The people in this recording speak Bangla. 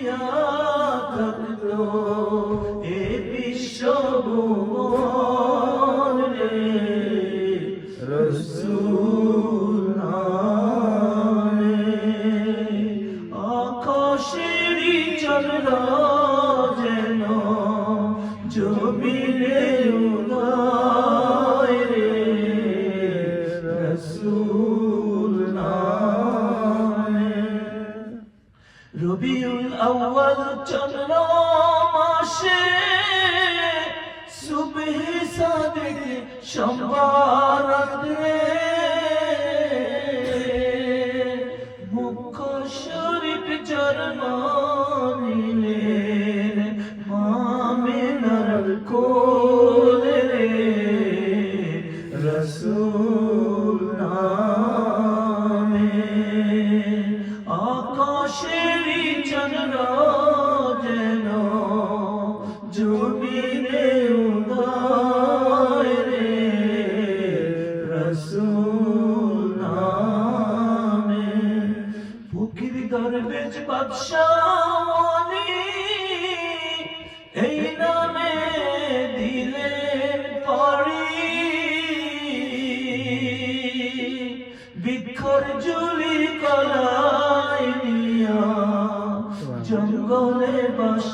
দুনিয়া থাকতো এ বিশ্ব ভুবনে রাসূল নামে আকাশেরই চন্দ্র যেন জমিনে উদয় রে রাসূল নামে রবিউল আউয়াল চন্দ্র মাসে সুবহে সাদিক সম্বারাতে মুখ শরীফ চরণ নিলেন আমিনার কোলে রে রাসূল নামে আকাশেরই চন্দ্র যেন জমিনে উদয় রে রাসূল নামে ফকির দরবেশ বাদশাহ এই নামে দিলেন পাড়ি বৃক্ষর জুলি কলাই নিয়া জঙ্গলে বাস